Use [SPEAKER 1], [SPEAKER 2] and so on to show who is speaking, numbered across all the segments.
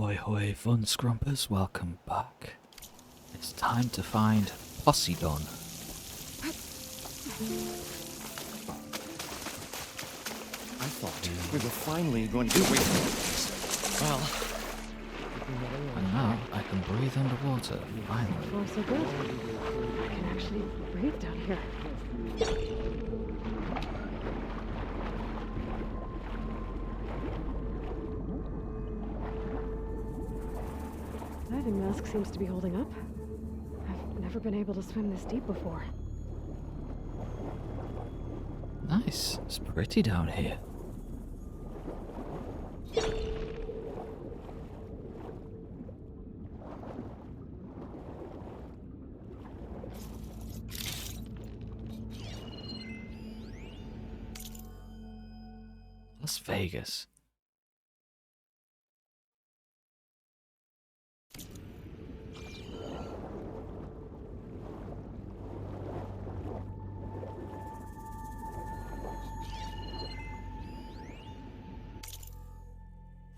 [SPEAKER 1] Hoi hoi fun scrumpers, welcome back. It's time to find Poseidon.
[SPEAKER 2] I thought we were finally going to get away from this. Well,
[SPEAKER 1] And now I can breathe underwater, finally.
[SPEAKER 3] Oh, so good. I can actually breathe down here. Diving mask seems to be holding up. I've never been able to swim this deep before.
[SPEAKER 1] Nice, it's pretty down here. Las Vegas.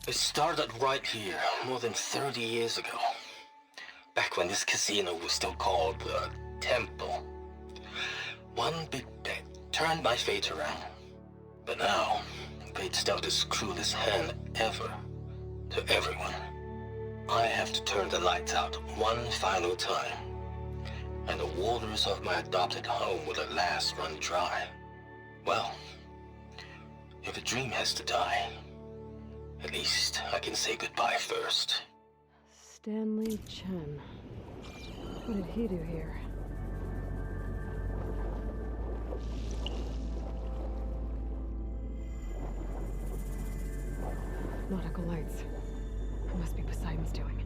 [SPEAKER 4] It started right here, more than 30 years ago. Back when this casino was still called the Temple. One big bet turned my fate around. But now, fate's dealt its cruelest hand ever to everyone. I have to turn the lights out one final time. And the waters of my adopted home will at last run dry. Well, if a dream has to die, at least I can say goodbye first.
[SPEAKER 3] Stanley Chen. What did he do here? Nautical lights. It must be Poseidon's doing.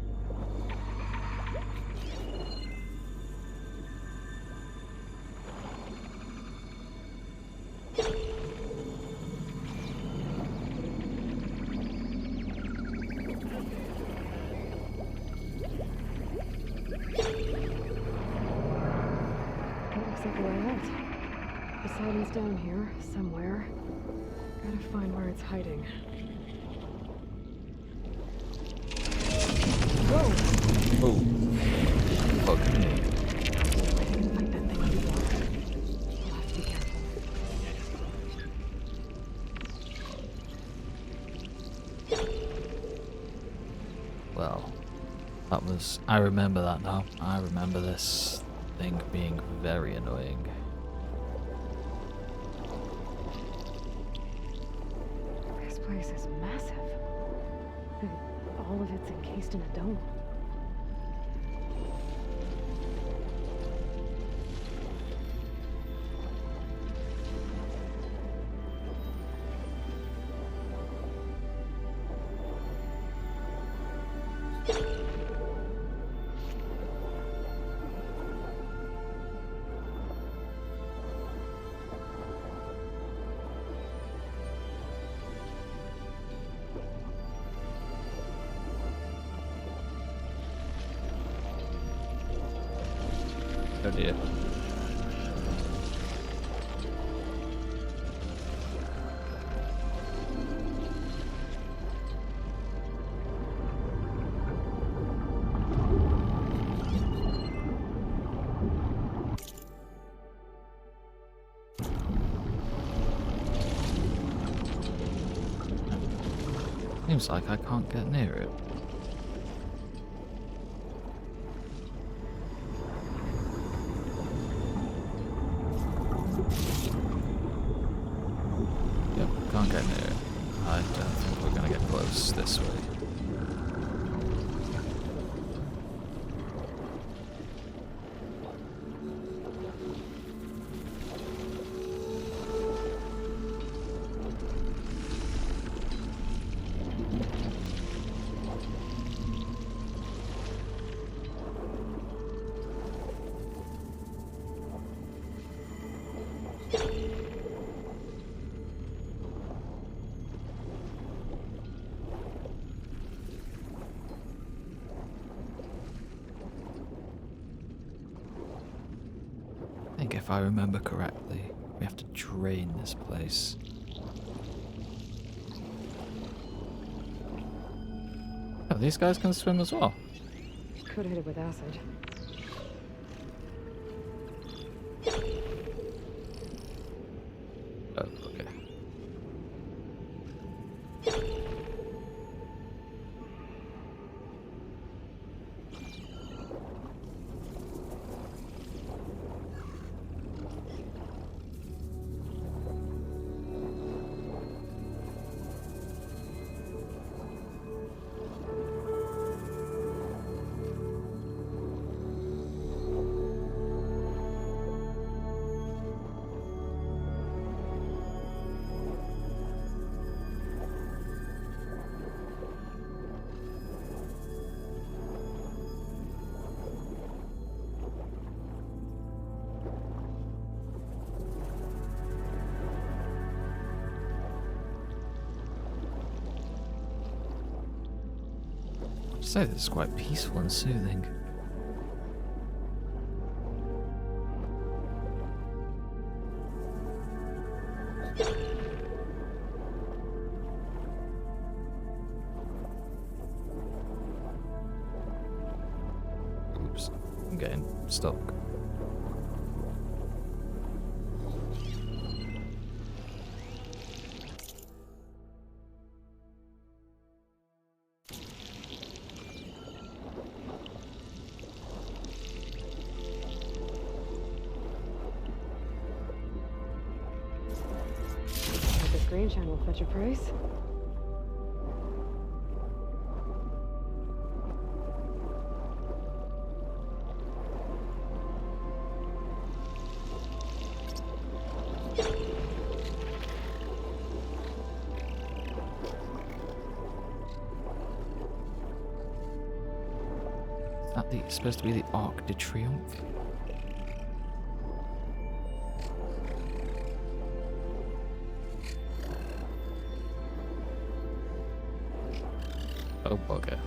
[SPEAKER 3] That looks like the way out. Poseidon's down here, somewhere. Gotta find where it's hiding. Whoa!
[SPEAKER 1] Oh. Fuck me.
[SPEAKER 3] I didn't fight that thing before. I'll have to be careful.
[SPEAKER 1] Well, that was... I remember that now. I remember this thing being very annoying.
[SPEAKER 3] This place is massive. And all of it's encased in a dome.
[SPEAKER 1] Oh dear. Seems like I can't get near it. Yep, can't get near it. I don't think we're gonna get close this way. I think if I remember correctly, we have to drain this place. Oh, these guys can swim as well.
[SPEAKER 3] Could hit it with acid.
[SPEAKER 1] Oh, okay. I'd say this is quite peaceful and soothing. Oops, I'm getting stuck.
[SPEAKER 3] Like this green channel fetch a price. Is that supposed to be the Arc de Triomphe? Oh, bugger.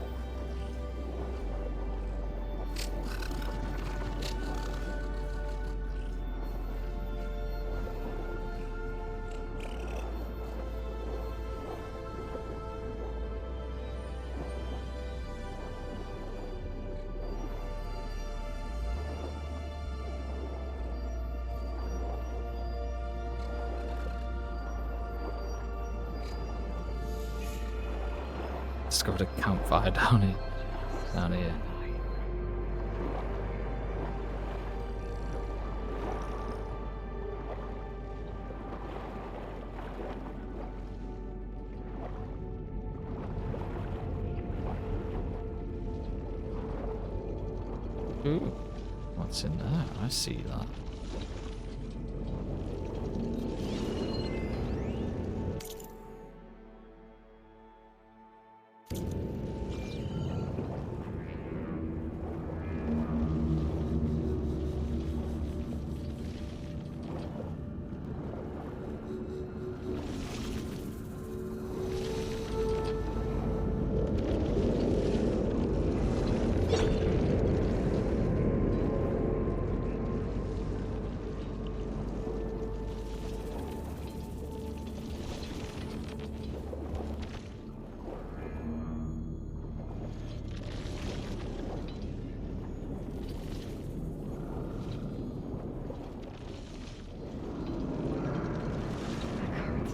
[SPEAKER 3] Discovered a campfire down here. Down here. Ooh, what's in there? I see that.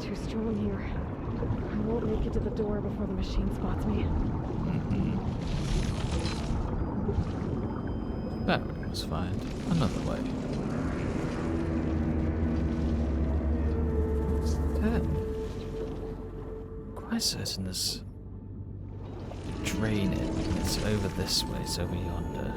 [SPEAKER 3] Too strong here. I won't make it to the door before the machine spots me.
[SPEAKER 1] That was find another way. Quite certain there's a drain in. It's over this way, it's over yonder.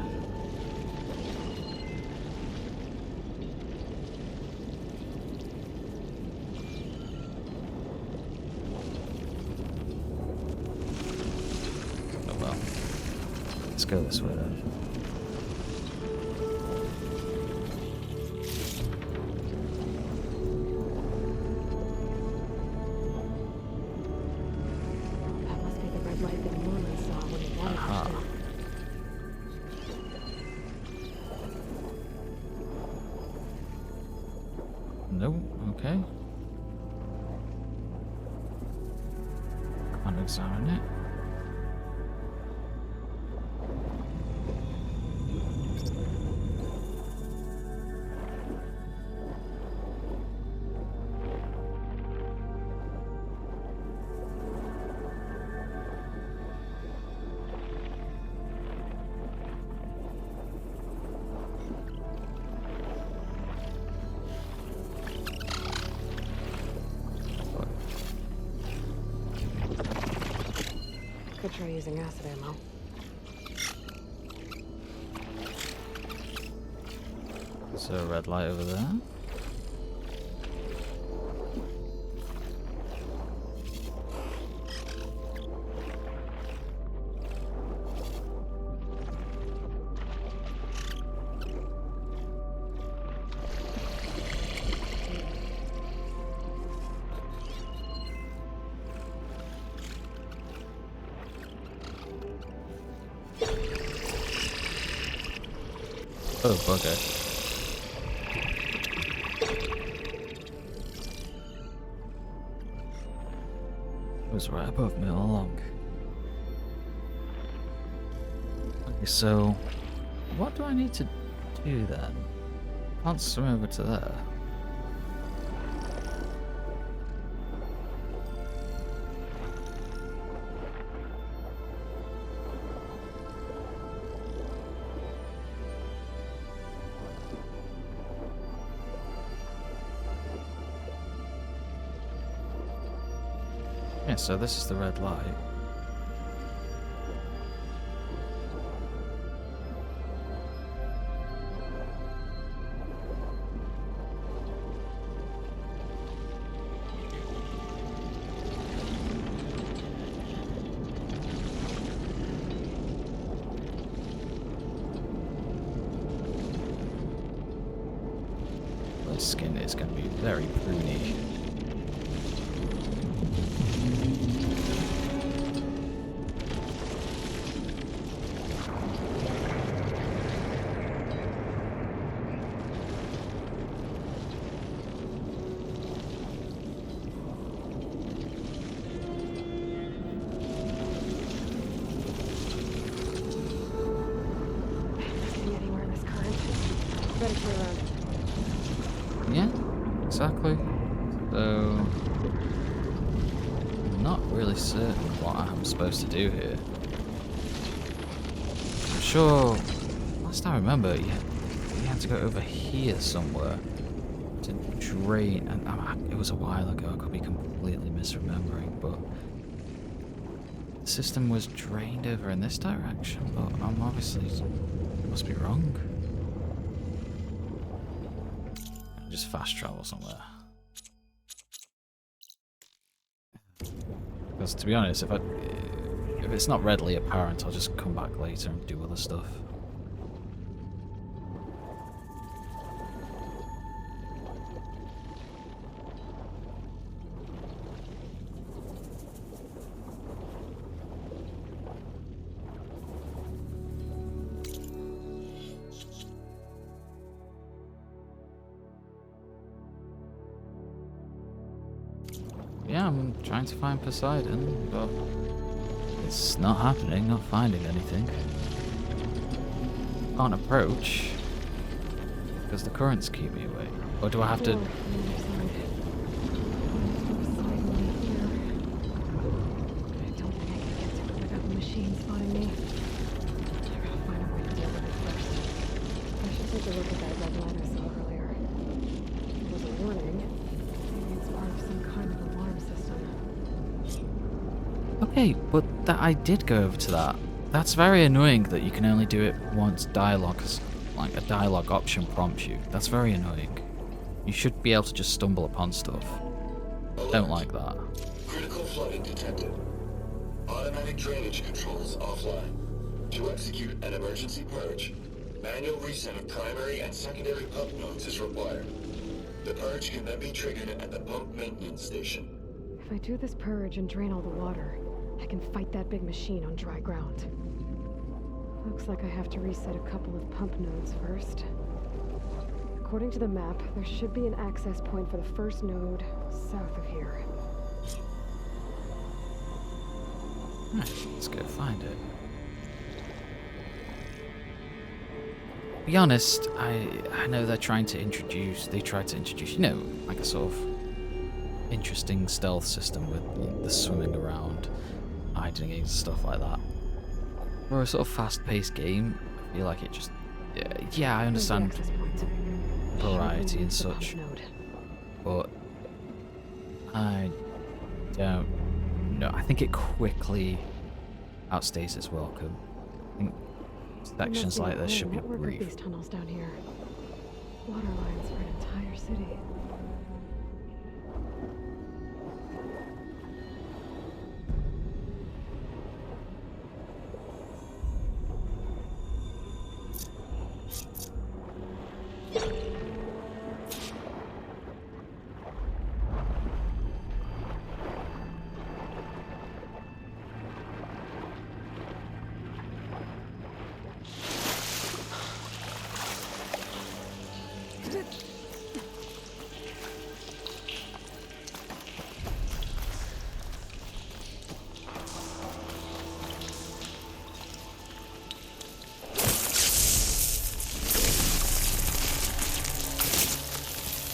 [SPEAKER 1] Let's go this way then.
[SPEAKER 3] That must be the red light that Norman saw when he wanted
[SPEAKER 1] Aha. No, okay. Can't examine it.
[SPEAKER 3] Could try using acid ammo.
[SPEAKER 1] Is there a red light over there? Oh, bugger. It was right above me all along. Okay, so what do I need to do then? Can't swim over to there. Yeah, so this is the red light. The skin is going to be very pruny. Yeah, exactly. So, I'm not really certain what I'm supposed to do here. I'm sure, last I remember, you had to go over here somewhere to drain, and it was a while ago, I could be completely misremembering, but the system was drained over in this direction, but I'm obviously, must be wrong. Just fast travel somewhere. Because to be honest, if it's not readily apparent, I'll just come back later and do other stuff. Yeah, I'm trying to find Poseidon, but it's not happening, not finding anything. Can't approach because the currents keep me away. Or do I have to?
[SPEAKER 3] I don't think I can get to it without the machine spotting me. I gotta find a way to deal with it first. I should take a look at that red light I saw earlier. It was a warning. Maybe it's part of some kind of alarm system.
[SPEAKER 1] Okay, but I did go over to that. That's very annoying that you can only do it once like a dialogue option prompts you. That's very annoying. You should be able to just stumble upon stuff. Don't like that.
[SPEAKER 5] Critical flooding detected. Automatic drainage controls offline. To execute an emergency purge, manual reset of primary and secondary pump nodes is required. The purge can then be triggered at the pump maintenance station.
[SPEAKER 3] If I do this purge and drain all the water, I can fight that big machine on dry ground. Looks like I have to reset a couple of pump nodes first. According to the map, there should be an access point for the first node south of here.
[SPEAKER 1] Alright, let's go find it. To be honest, I know they tried to introduce, you know, like a sort of interesting stealth system with the swimming around, hiding and stuff like that. For a sort of fast-paced game, I feel like it just, yeah, I understand variety and such, but I don't know. I think it quickly outstays its welcome. I think
[SPEAKER 3] There must
[SPEAKER 1] sections
[SPEAKER 3] be a
[SPEAKER 1] like this
[SPEAKER 3] whole
[SPEAKER 1] should be
[SPEAKER 3] network of
[SPEAKER 1] brief.
[SPEAKER 3] these tunnels down here. Water lines for an entire city.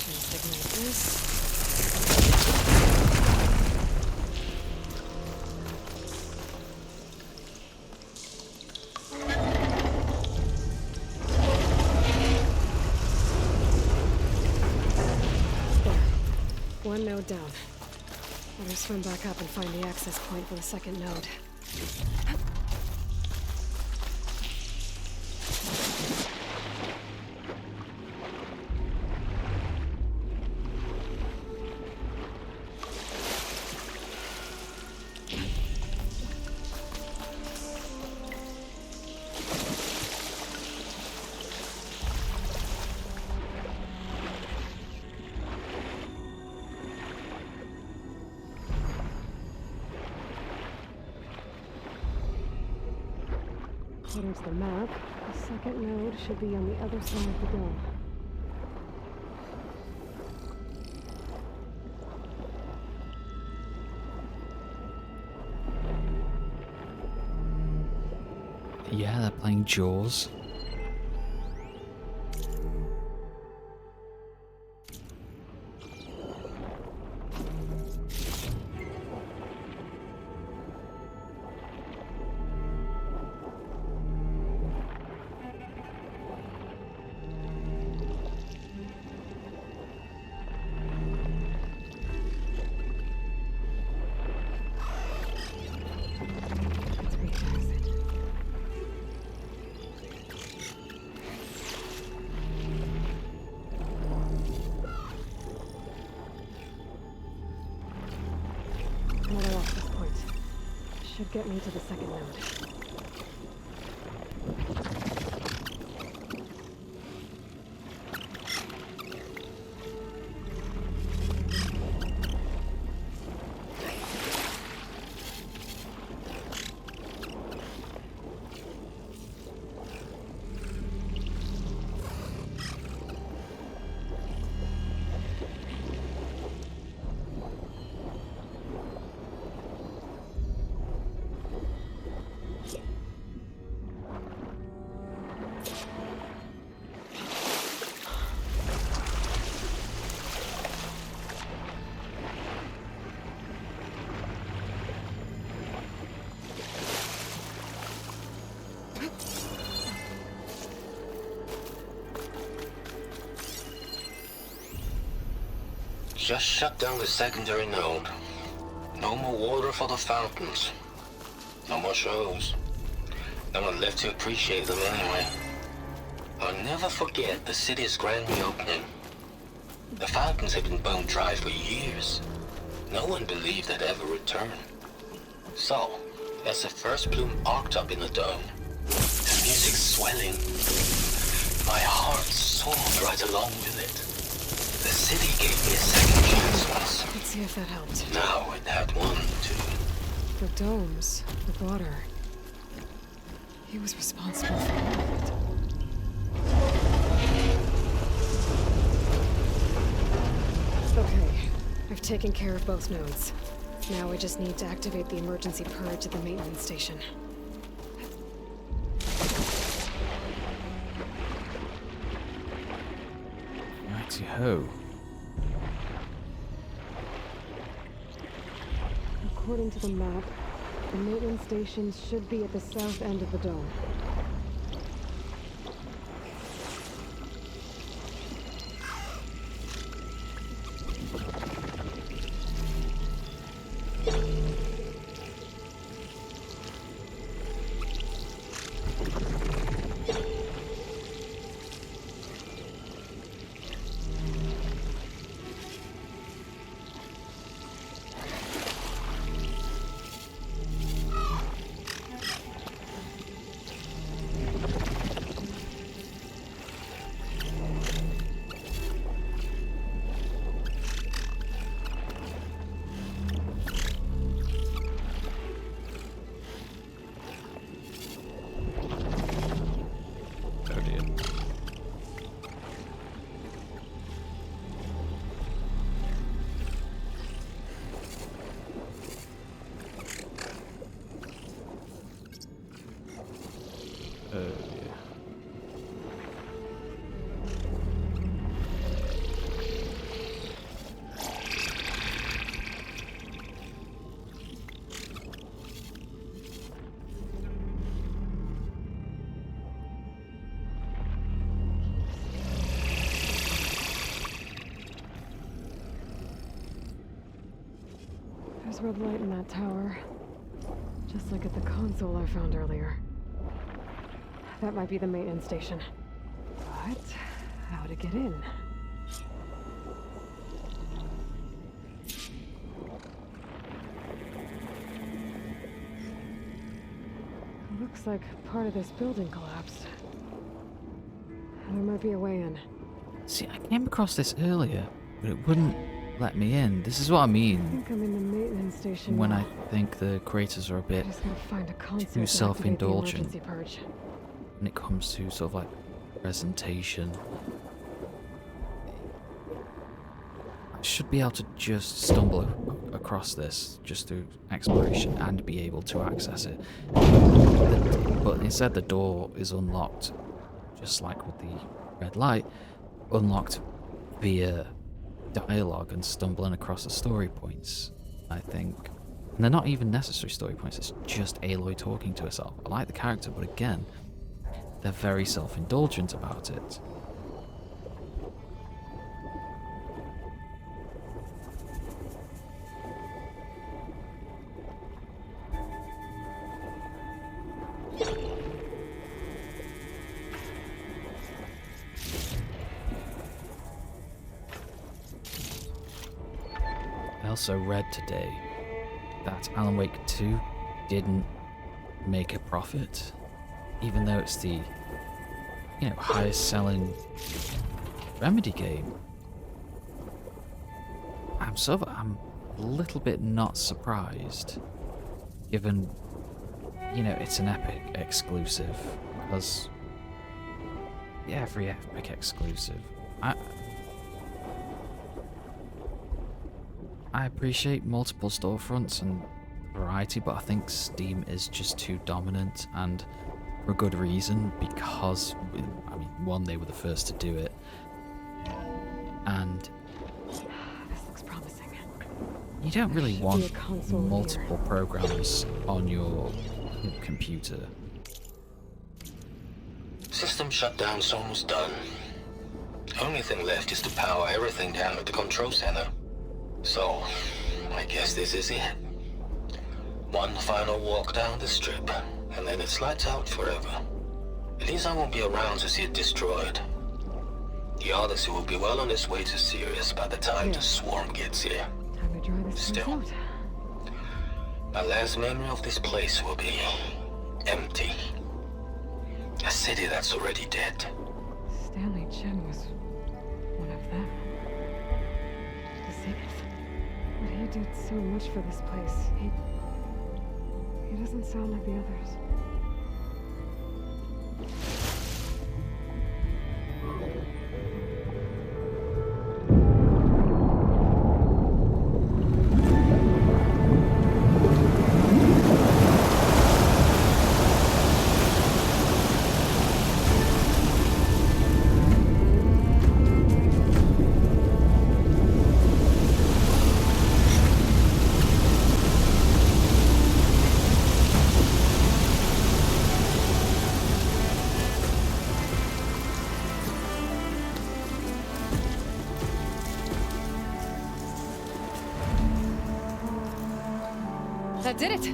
[SPEAKER 3] Just ignite this. There. One node down. Better swim back up and find the access point for the second node. According to the map, the second node should be on the other side of the dome.
[SPEAKER 1] Yeah, they're playing Jaws.
[SPEAKER 3] Let's reach the exit. Another access point. Should get me to the second node.
[SPEAKER 4] Just shut down the secondary node. No more water for the fountains. No more shows. No one left to appreciate them anyway. I'll never forget the city's grand reopening. The fountains had been bone dry for years. No one believed they'd ever return. So, as the first bloom arced up in the dome, the music swelling, my heart soared right along with it. The city gave me a second chance once.
[SPEAKER 3] Let's see if that helped.
[SPEAKER 4] Now it had one, too.
[SPEAKER 3] The domes, the water. He was responsible for all of it. Okay, I've taken care of both nodes. Now I just need to activate the emergency purge at the maintenance station.
[SPEAKER 1] Righty-ho.
[SPEAKER 3] According to the map, the maintenance station should be at the south end of the dome.
[SPEAKER 1] Oh, yeah.
[SPEAKER 3] There's red light in that tower. Just like at the console I found earlier. That might be the maintenance station. But how to get in? Looks like part of this building collapsed. There might be a way in.
[SPEAKER 1] See, I came across this earlier, but it wouldn't let me in. This is what I
[SPEAKER 3] I
[SPEAKER 1] mean
[SPEAKER 3] think I'm in the maintenance station
[SPEAKER 1] when
[SPEAKER 3] now.
[SPEAKER 1] I think the creators are a
[SPEAKER 3] I
[SPEAKER 1] bit
[SPEAKER 3] just gotta find a console
[SPEAKER 1] too
[SPEAKER 3] to activate the
[SPEAKER 1] self-indulgent
[SPEAKER 3] emergency purge.
[SPEAKER 1] when it comes to sort of like presentation. I should be able to just stumble across this just through exploration and be able to access it. But instead the door is unlocked, just like with the red light, unlocked via dialogue and stumbling across the story points, I think. And they're not even necessary story points, it's just Aloy talking to herself. I like the character, but again, they're very self-indulgent about it. I also read today that Alan Wake 2 didn't make a profit, even though it's the, highest selling Remedy game. I'm a little bit not surprised, given, it's an Epic exclusive, because every Epic exclusive, I appreciate multiple storefronts and variety, but I think Steam is just too dominant, and for a good reason, because, one, they were the first to do it, and
[SPEAKER 3] This looks promising.
[SPEAKER 1] you don't really
[SPEAKER 3] Should be
[SPEAKER 1] want
[SPEAKER 3] a console in
[SPEAKER 1] multiple programs on your computer.
[SPEAKER 4] System shutdown's almost done. Only thing left is to power everything down at the control center. So, I guess this is it. One final walk down the strip, and then it's lights out forever. At least I won't be around to see it destroyed. The Odyssey will be well on its way to Sirius by the time the swarm gets here.
[SPEAKER 3] Time to dry this place
[SPEAKER 4] Still.
[SPEAKER 3] out.
[SPEAKER 4] My last memory of this place will be empty. A city that's already dead.
[SPEAKER 3] Stanley Chen was one of them. The Zenith. But he did so much for this place. He doesn't sound like the others. That did it!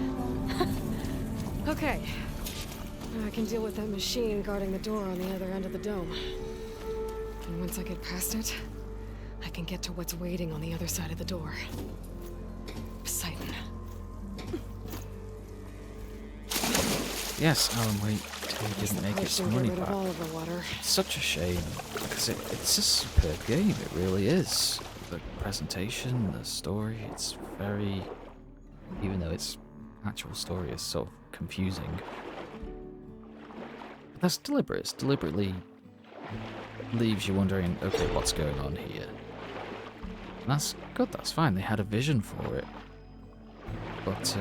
[SPEAKER 3] Okay. Now I can deal with that machine guarding the door on the other end of the dome. And once I get past it, I can get to what's waiting on the other side of the door. Poseidon.
[SPEAKER 1] Yes, Alan Wake 2 didn't make its money
[SPEAKER 3] Get rid of
[SPEAKER 1] back.
[SPEAKER 3] all of the water.
[SPEAKER 1] It's such a shame, because it's a superb game, it really is. The presentation, the story, it's very... even though its actual story is sort of confusing. But that's deliberate, it deliberately leaves you wondering, okay, what's going on here? And that's good, that's fine, they had a vision for it. But,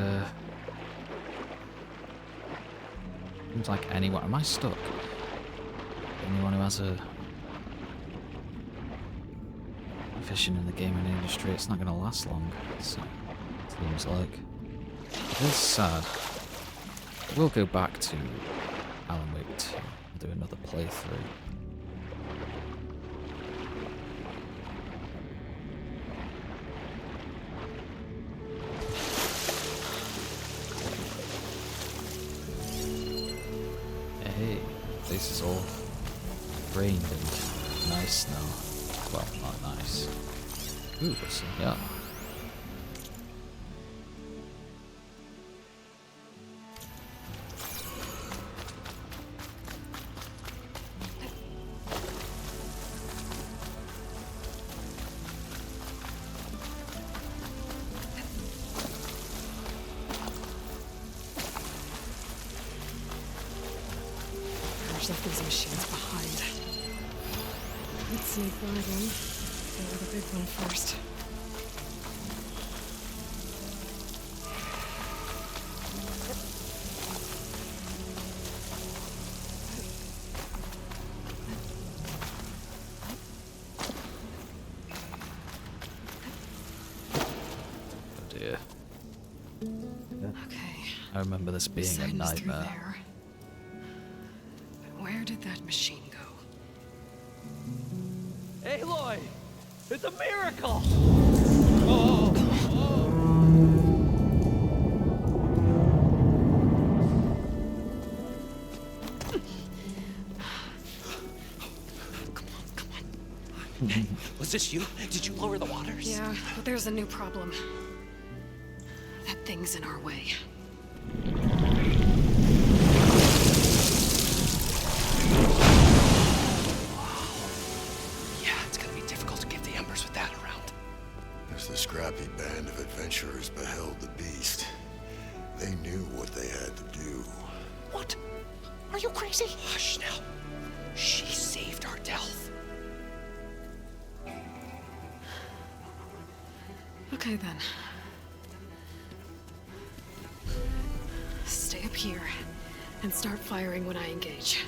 [SPEAKER 1] Seems like anyone. Am I stuck? Anyone who has a fishing in the gaming industry, it's not going to last long. So, it seems like. It is sad. We'll go back to Alan Wake 2 and do another playthrough. Hey, this is all framed and nice now. Well, not nice. Ooh, there's some, yeah.
[SPEAKER 3] Gosh, left these machines behind. Let's sneak by them. Go with the big one first.
[SPEAKER 1] Oh dear.
[SPEAKER 3] Okay.
[SPEAKER 1] I remember this being a
[SPEAKER 3] Poseidon's through
[SPEAKER 1] nightmare.
[SPEAKER 3] there. But where did that machine go?
[SPEAKER 6] Aloy! It's a miracle!
[SPEAKER 2] Was this you? Did you lower the waters?
[SPEAKER 3] Yeah, but there's a new problem. That thing's in our way.
[SPEAKER 2] Yeah, it's gonna be difficult to get the embers with that around.
[SPEAKER 5] As the scrappy band of adventurers beheld the beast, they knew what they had to do.
[SPEAKER 2] What? Are you crazy? Hush now. She saved our Delph.
[SPEAKER 3] Okay then. Stay up here and start firing when I engage.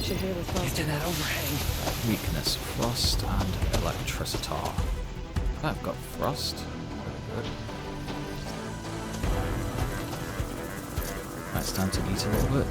[SPEAKER 3] Should hear the frost.
[SPEAKER 2] Into that overhang.
[SPEAKER 1] Weakness, frost, and electricitar. I've got frost. Good. Right, it's time to eat a little bit.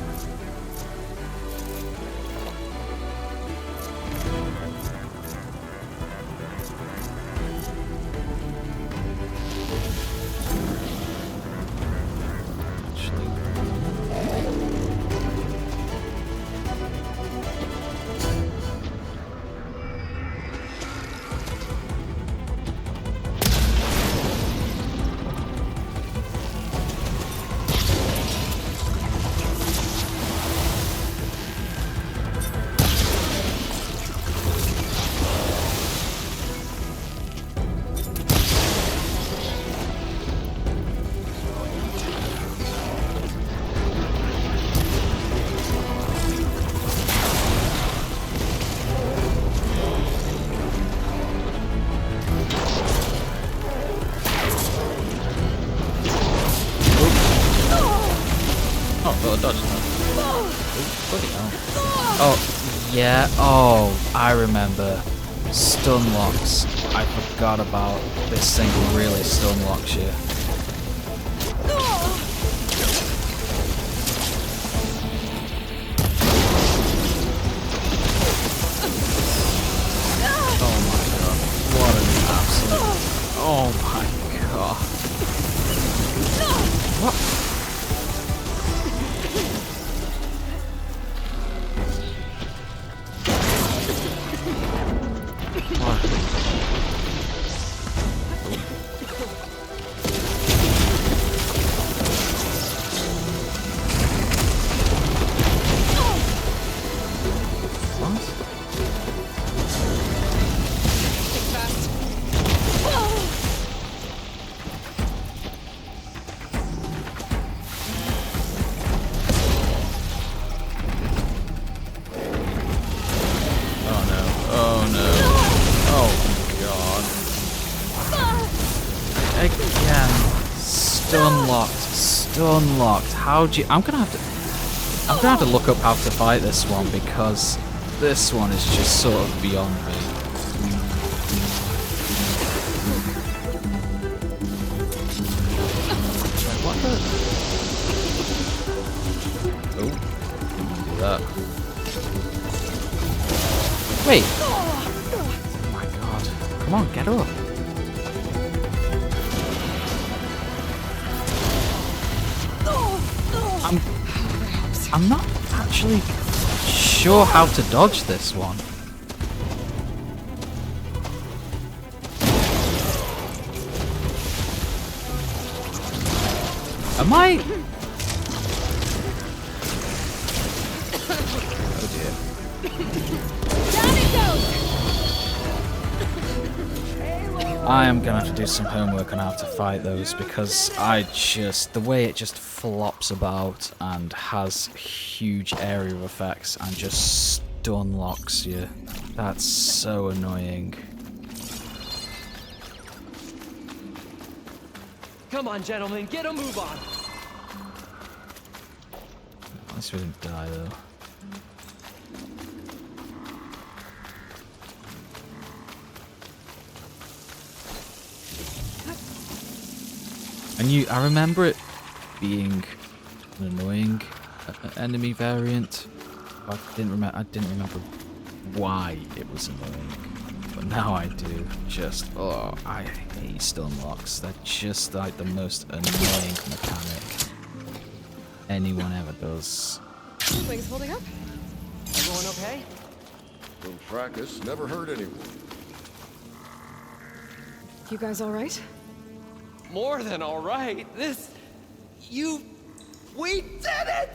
[SPEAKER 1] Oh, yeah. Oh, I remember. Stun locks. I forgot about this thing really stun locks you. Oh my god. What an absolute... Oh my god. What? What? stun locked. Stun locked. How do you... I'm gonna have to look up how to fight this one, because this one is just sort of beyond me. Wait, what the... Oh, didn't do that. Wait! Oh my god. Come on, get up. I'm not actually sure how to dodge this one. Am I? Oh dear.
[SPEAKER 3] Down it goes!
[SPEAKER 1] I am gonna have to do some homework on how to fight those, because the way it just flops about and has huge area effects and just stun locks you. That's so annoying.
[SPEAKER 6] Come on, gentlemen, get a move on.
[SPEAKER 1] At least we didn't die though. And I remember it being an annoying enemy variant. I didn't remember why it was annoying, but now I do. I hate stun locks. They're just like the most annoying mechanic anyone ever does.
[SPEAKER 3] Things holding up?
[SPEAKER 6] Everyone okay?
[SPEAKER 7] From practice, never hurt anyone.
[SPEAKER 3] You guys all right?
[SPEAKER 6] More than all right. We did it!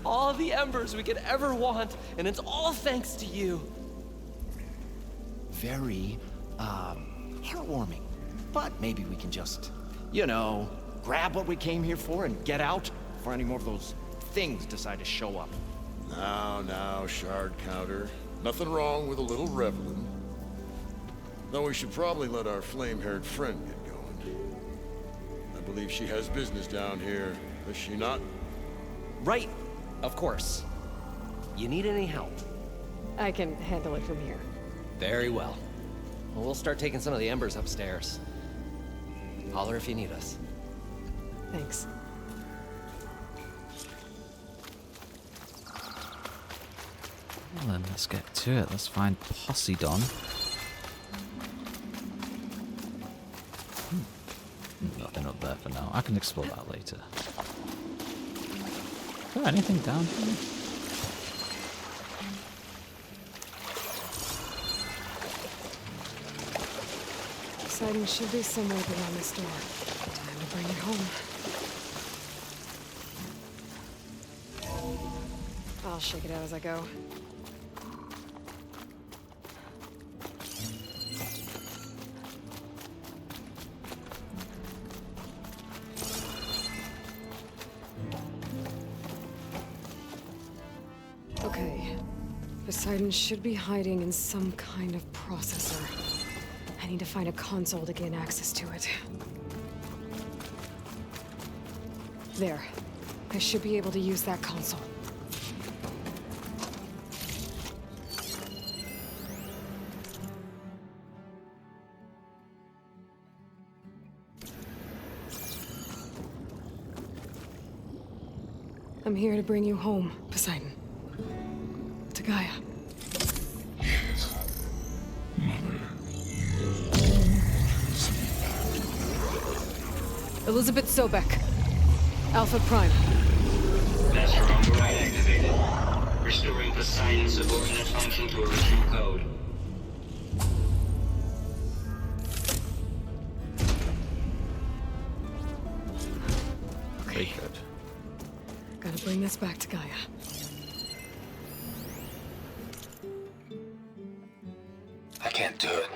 [SPEAKER 6] All the embers we could ever want, and it's all thanks to you.
[SPEAKER 2] Very, heartwarming. But maybe we can just, grab what we came here for and get out before any more of those things decide to show up.
[SPEAKER 7] Now, shard counter. Nothing wrong with a little reveling. Though we should probably let our flame-haired friend get going. I believe she has business down here, does she not?
[SPEAKER 2] Right, of course. You need any help?
[SPEAKER 3] I can handle it from here.
[SPEAKER 2] Very well. We'll start taking some of the embers upstairs. Holler if you need us.
[SPEAKER 3] Thanks.
[SPEAKER 1] Well then, let's get to it. Let's find Poseidon. Nothing up there for now. I can explore that later. Is there anything down here?
[SPEAKER 3] Poseidon should be somewhere beyond this door. Time to bring it home. I'll shake it out as I go. Okay. Poseidon should be hiding in some kind of processor. I need to find a console to gain access to it. There. I should be able to use that console. I'm here to bring you home, Poseidon. To Gaia. Elizabeth Sobek. Alpha Prime.
[SPEAKER 4] Master override activated. Restoring Poseidon's subordinate function to original code.
[SPEAKER 1] Very good.
[SPEAKER 3] Gotta bring this back to Gaia.
[SPEAKER 4] I can't do it.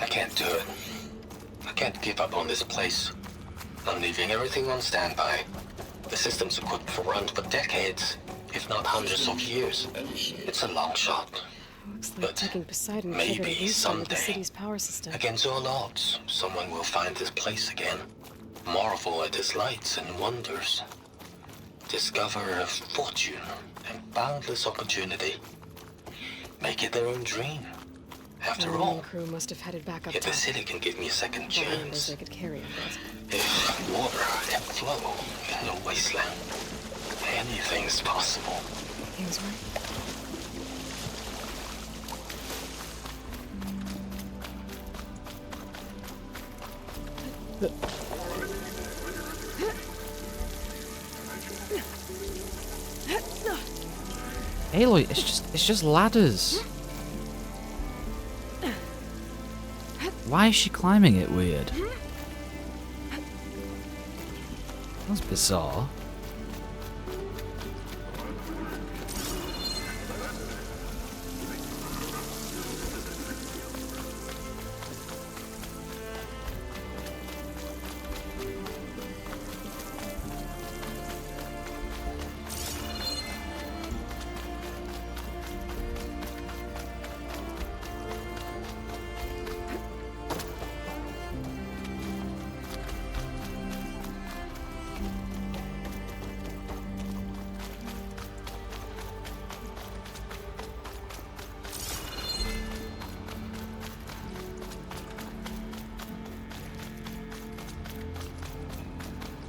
[SPEAKER 4] I can't do it. I can't give up on this place. I'm leaving everything on standby. The system's equipped for run for decades, if not hundreds of years. It's a long shot.
[SPEAKER 3] Looks like
[SPEAKER 4] But
[SPEAKER 3] taking Poseidon
[SPEAKER 4] maybe
[SPEAKER 3] triggered a restart of the
[SPEAKER 4] someday,
[SPEAKER 3] city's power system.
[SPEAKER 4] against all odds, someone will find this place again. Marvel at its lights and wonders. Discover a fortune and boundless opportunity. Make it their own dream. After
[SPEAKER 3] The
[SPEAKER 4] all,
[SPEAKER 3] crew must have headed back up
[SPEAKER 4] if the
[SPEAKER 3] top.
[SPEAKER 4] city can give me a second
[SPEAKER 3] Thought the numbers
[SPEAKER 4] chance,
[SPEAKER 3] they could carry a bit.
[SPEAKER 4] if water can flow in a wasteland, anything's possible.
[SPEAKER 3] He was right.
[SPEAKER 1] Aloy, it's just ladders. Why is she climbing it weird? That's bizarre.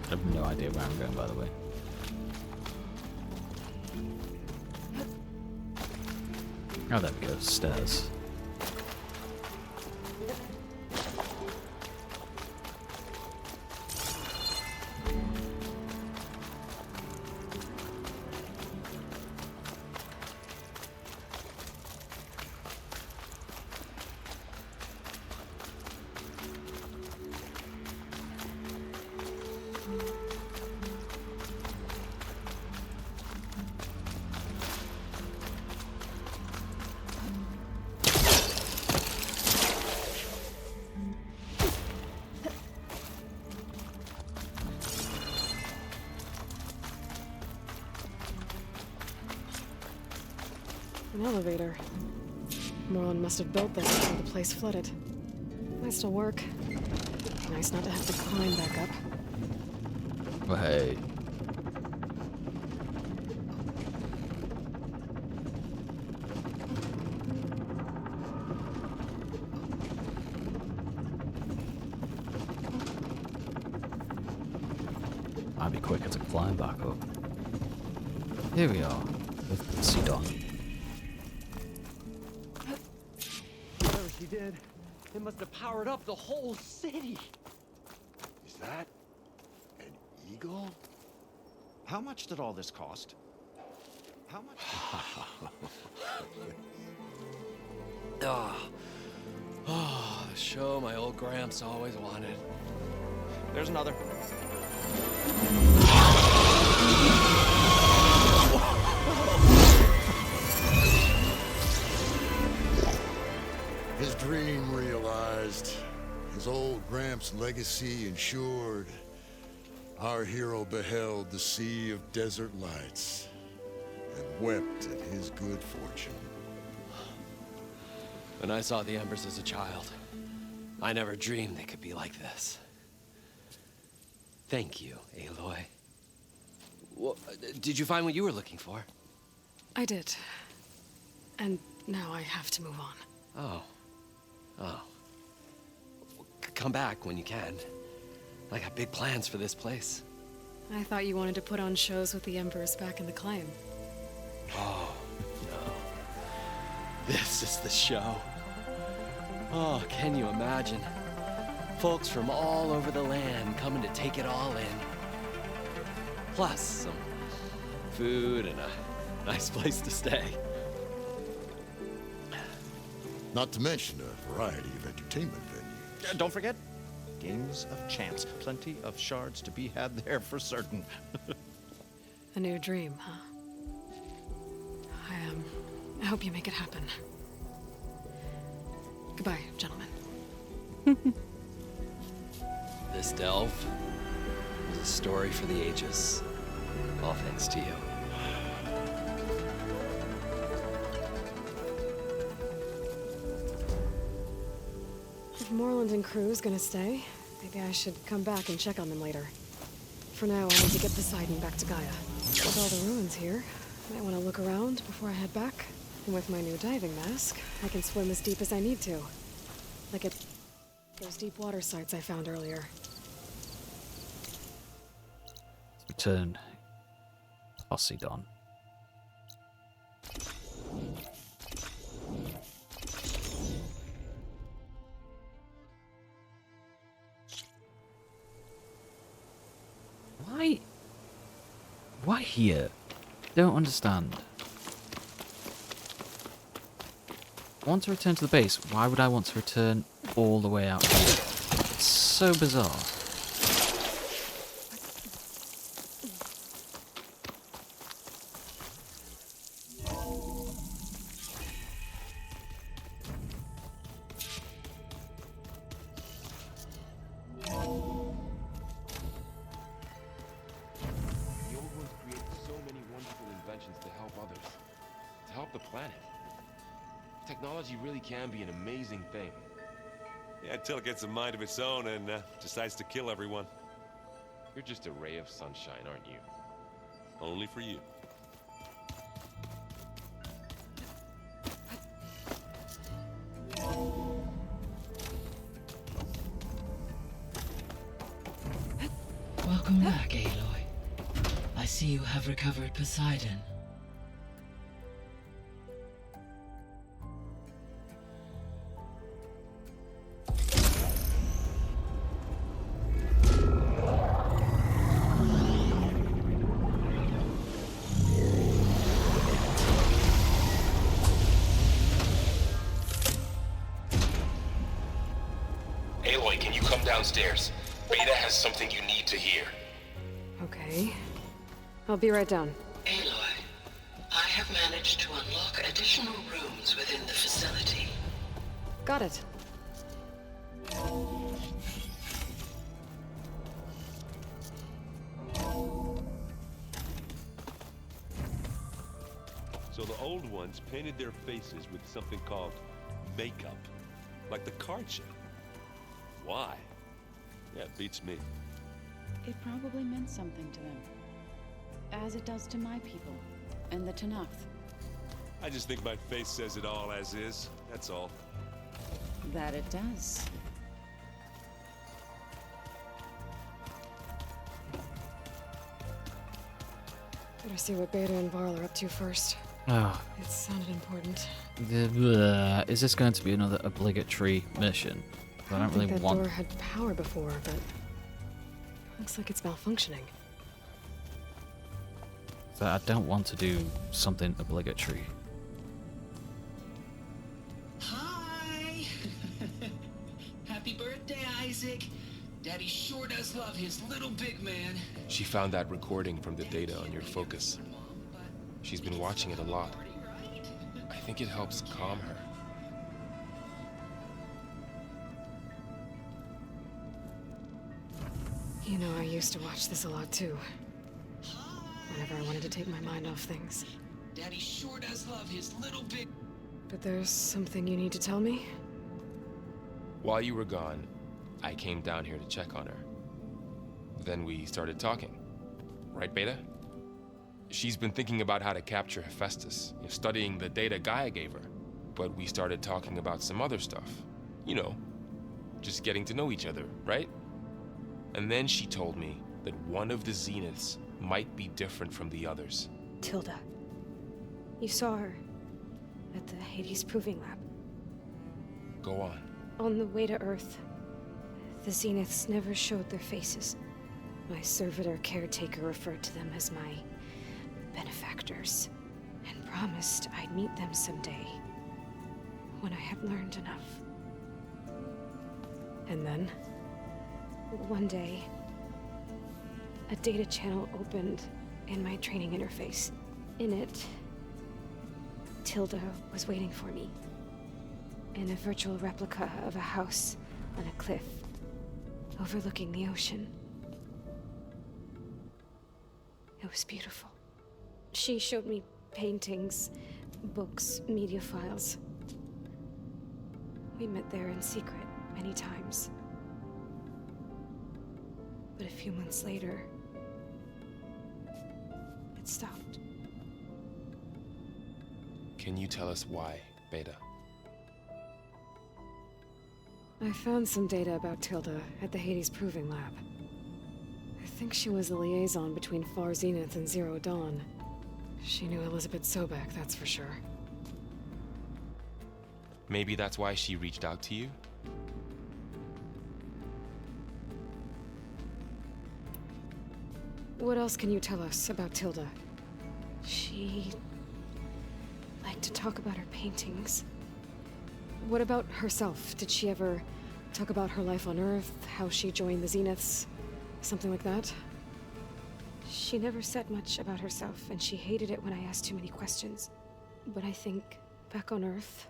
[SPEAKER 1] I have no idea where I'm going, by the way. Oh, there we go. Stairs.
[SPEAKER 3] An elevator. Moreland must have built this before the place flooded. Might still work. Nice not to have to climb back up.
[SPEAKER 1] Well, hey. Might be quicker to climb back up. Here we are, with POSEIDON.
[SPEAKER 6] Whatever she did, it must have powered up the whole city.
[SPEAKER 7] Is that an eagle?
[SPEAKER 2] How much did all this cost? How much?
[SPEAKER 6] Oh, the show my old Gramps always wanted.
[SPEAKER 2] There's another.
[SPEAKER 7] His dream realized. His old Gramps' legacy ensured. Our hero beheld the sea of desert lights and wept at his good fortune.
[SPEAKER 6] When I saw the embers as a child, I never dreamed they could be like this. Thank you, Aloy. Well, did you find what you were looking for?
[SPEAKER 3] I did. And now I have to move on.
[SPEAKER 6] Oh. Oh. Come back when you can. I got big plans for this place.
[SPEAKER 3] I thought you wanted to put on shows with the Embers back in the claim.
[SPEAKER 6] Oh, no. This is the show. Oh, can you imagine? Folks from all over the land coming to take it all in. Plus some food and a nice place to stay.
[SPEAKER 7] Not to mention a variety of entertainment venues.
[SPEAKER 2] Don't forget, games of chance. Plenty of shards to be had there for certain.
[SPEAKER 3] A new dream, huh? I hope you make it happen. Goodbye, gentlemen.
[SPEAKER 6] This delve was a story for the ages. All thanks to you.
[SPEAKER 3] If Moreland and crew's gonna stay, maybe I should come back and check on them later. For now, I need to get Poseidon back to Gaia. With all the ruins here, I might want to look around before I head back. And with my new diving mask, I can swim as deep as I need to. Like at those deep water sites I found earlier.
[SPEAKER 1] Return. Poseidon. Why? Why here? Don't understand. I want to return to the base. Why would I want to return all the way out here? It's so bizarre.
[SPEAKER 8] The old ones created so many wonderful inventions to help others, to help the planet. Technology really can be an amazing thing.
[SPEAKER 9] Yeah, until it gets a mind of its own and decides to kill everyone.
[SPEAKER 8] You're just a ray of sunshine, aren't you?
[SPEAKER 9] Only for you.
[SPEAKER 10] Welcome back, Aloy. I see you have recovered Poseidon.
[SPEAKER 4] Aloy, can you come downstairs? Beta has something you need to hear.
[SPEAKER 3] Okay. I'll be right down.
[SPEAKER 10] Aloy, I have managed to unlock additional rooms within the facility.
[SPEAKER 3] Got it.
[SPEAKER 9] So the old ones painted their faces with something called makeup. Like the card shape. Why? Yeah, it beats me.
[SPEAKER 11] It probably meant something to them. As it does to my people, and the Tanakh.
[SPEAKER 9] I just think my face says it all as is, that's all.
[SPEAKER 11] That it does.
[SPEAKER 3] Better see what Beta and Varl are up to first.
[SPEAKER 1] Oh,
[SPEAKER 3] It sounded important.
[SPEAKER 1] is this going to be another obligatory mission? I don't really
[SPEAKER 3] think that
[SPEAKER 1] want.
[SPEAKER 3] door had power before, but looks like it's malfunctioning.
[SPEAKER 1] I don't want to do something obligatory.
[SPEAKER 10] Hi! Happy birthday, Isaac. Daddy sure does love his little big man.
[SPEAKER 8] She found that recording from the data on your focus. She's been watching it a lot. I think it helps calm her.
[SPEAKER 3] You know, I used to watch this a lot too. Whenever I wanted to take my mind off things.
[SPEAKER 10] Daddy sure does love his little big...
[SPEAKER 3] But there's something you need to tell me?
[SPEAKER 8] While you were gone, I came down here to check on her. Then we started talking. Right, Beta? She's been thinking about how to capture Hephaestus, studying the data Gaia gave her. But we started talking about some other stuff. You know, just getting to know each other, right? And then she told me that one of the Zeniths might be different from the others.
[SPEAKER 12] Tilda. You saw her at the Hades Proving Lab.
[SPEAKER 8] Go on.
[SPEAKER 12] On the way to Earth, the Zeniths never showed their faces. My servitor caretaker referred to them as my benefactors, and promised I'd meet them someday, when I had learned enough.
[SPEAKER 3] And then?
[SPEAKER 12] One day, a data channel opened in my training interface. In it, Tilda was waiting for me. In a virtual replica of a house on a cliff, overlooking the ocean. It was beautiful. She showed me paintings, books, media files. We met there in secret. many times. But a few months later, it stopped.
[SPEAKER 8] Can you tell us why, Beta?
[SPEAKER 3] I found some data about Tilda at the Hades Proving Lab. I think she was the liaison between Far Zenith and Zero Dawn. She knew Elizabeth Sobek, that's for sure.
[SPEAKER 8] Maybe that's why she reached out to you?
[SPEAKER 3] What else can you tell us about Tilda?
[SPEAKER 12] She liked to talk about her paintings.
[SPEAKER 3] What about herself? Did she ever talk about her life on Earth, how she joined the Zeniths, something like that?
[SPEAKER 12] She never said much about herself, and she hated it when I asked too many questions. But I think, back on Earth,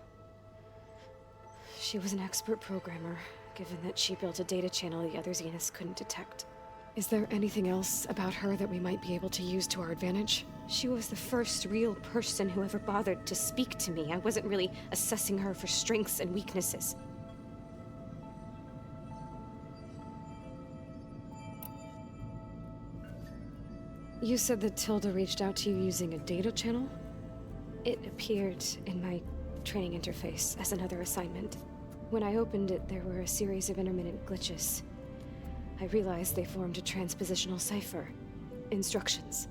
[SPEAKER 12] she was an expert programmer, given that she built a data channel the other Zeniths couldn't detect.
[SPEAKER 3] Is there anything else about her that we might be able to use to our advantage?
[SPEAKER 12] She was the first real person who ever bothered to speak to me. I wasn't really assessing her for strengths and weaknesses.
[SPEAKER 3] You said that Tilda reached out to you using a data channel?
[SPEAKER 12] It appeared in my training interface as another assignment. When I opened it, there were a series of intermittent glitches. I realized they formed a transpositional cipher. Instructions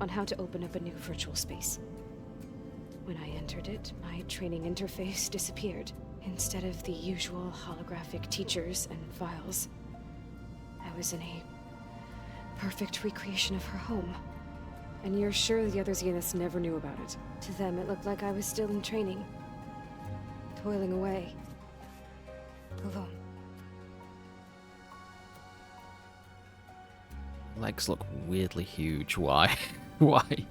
[SPEAKER 12] on how to open up a new virtual space. When I entered it, my training interface disappeared. Instead of the usual holographic teachers and files, I was in a perfect recreation of her home.
[SPEAKER 3] And you're sure the other Zeniths never knew about it?
[SPEAKER 12] To them, it looked like I was still in training. Toiling away. Alone.
[SPEAKER 1] Legs look weirdly huge. Why? Why?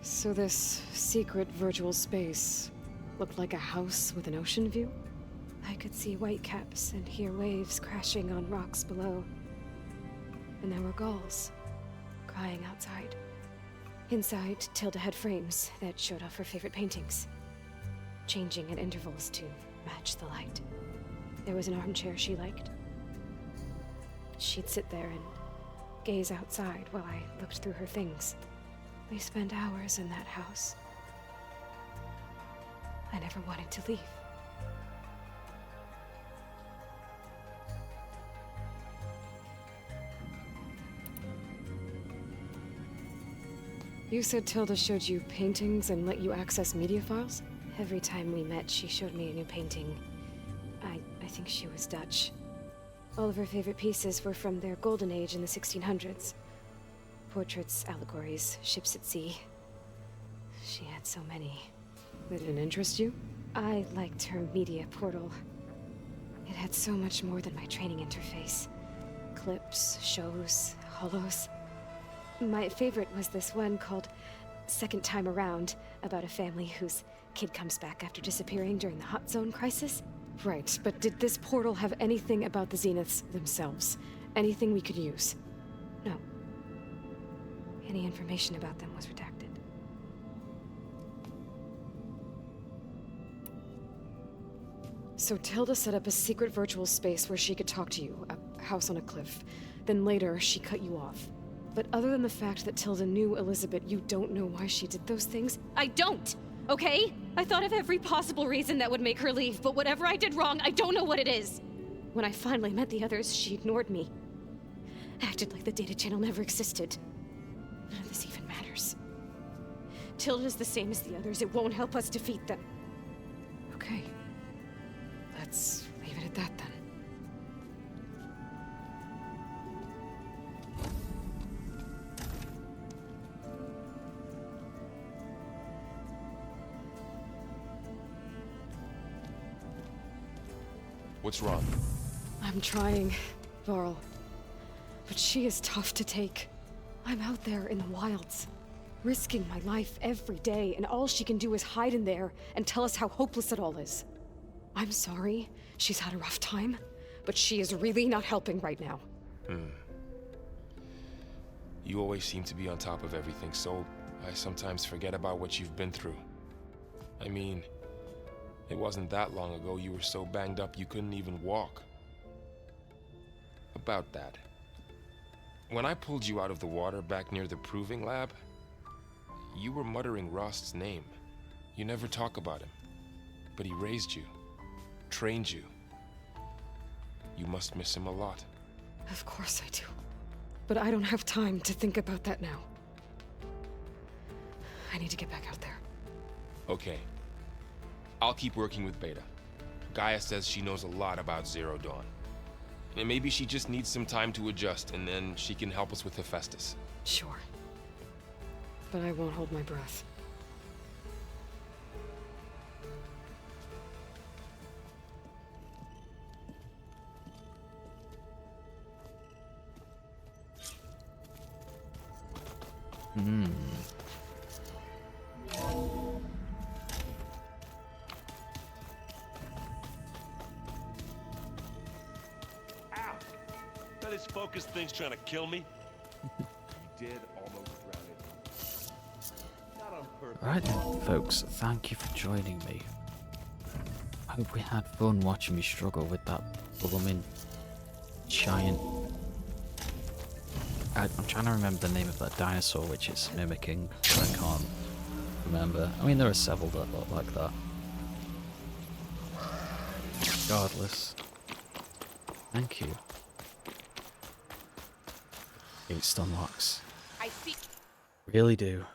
[SPEAKER 3] So this secret virtual space looked like a house with an ocean view?
[SPEAKER 12] I could see whitecaps and hear waves crashing on rocks below. And there were gulls crying outside. Inside, Tilda had frames that showed off her favorite paintings, changing at intervals to match the light. There was an armchair she liked. She'd sit there and gaze outside while I looked through her things. We spent hours in that house. I never wanted to leave.
[SPEAKER 3] You said Tilda showed you paintings and let you access media files?
[SPEAKER 12] Every time we met, she showed me a new painting. I think she was Dutch. All of her favorite pieces were from their golden age in the 1600s. Portraits, allegories, ships at sea. She had so many.
[SPEAKER 3] They didn't interest you?
[SPEAKER 12] I liked her media portal. It had so much more than my training interface. Clips, shows, holos. My favorite was this one called Second Time Around, about a family whose kid comes back after disappearing during the Hot Zone crisis.
[SPEAKER 3] Right, but did this portal have anything about the Zeniths themselves? Anything we could use?
[SPEAKER 12] No. Any information about them was redacted.
[SPEAKER 3] So Tilda set up a secret virtual space where she could talk to you, a house on a cliff. Then later, she cut you off. But other than the fact that Tilda knew Elizabeth, you don't know why she did those things?
[SPEAKER 12] I don't! Okay? I thought of every possible reason that would make her leave, but whatever I did wrong, I don't know what it is. When I finally met the others, she ignored me. Acted like the data channel never existed. None of this even matters. Tilda's the same as the others. It won't help us defeat them.
[SPEAKER 3] Okay. Let's leave it at that then.
[SPEAKER 8] What's wrong?
[SPEAKER 3] I'm trying, Varl. But she is tough to take. I'm out there in the wilds, risking my life every day, and all she can do is hide in there and tell us how hopeless it all is. I'm sorry, she's had a rough time, but she is really not helping right now.
[SPEAKER 8] You always seem to be on top of everything, so I sometimes forget about what you've been through. I mean, It wasn't that long ago you were so banged up you couldn't even walk. About that. When I pulled you out of the water back near the proving lab, you were muttering Rost's name. You never talk about him. But he raised you, trained you. You must miss him a lot.
[SPEAKER 3] Of course I do. But I don't have time to think about that now. I need to get back out there.
[SPEAKER 8] Okay. I'll keep working with Beta. Gaia says she knows a lot about Zero Dawn. And maybe she just needs some time to adjust, and then she can help us with Hephaestus.
[SPEAKER 3] Sure. But I won't hold my breath.
[SPEAKER 9] Ow! That this focus thing's trying to kill me. You did almost drown it. Not on purpose.
[SPEAKER 1] Right then, folks, thank you for joining me. I hope we had fun watching me struggle with that blooming giant... I'm trying to remember the name of that dinosaur which it's mimicking, but I can't remember. I mean, there are several that look like that. Regardless, thank you. It unlocks.
[SPEAKER 13] I see.
[SPEAKER 1] Really do.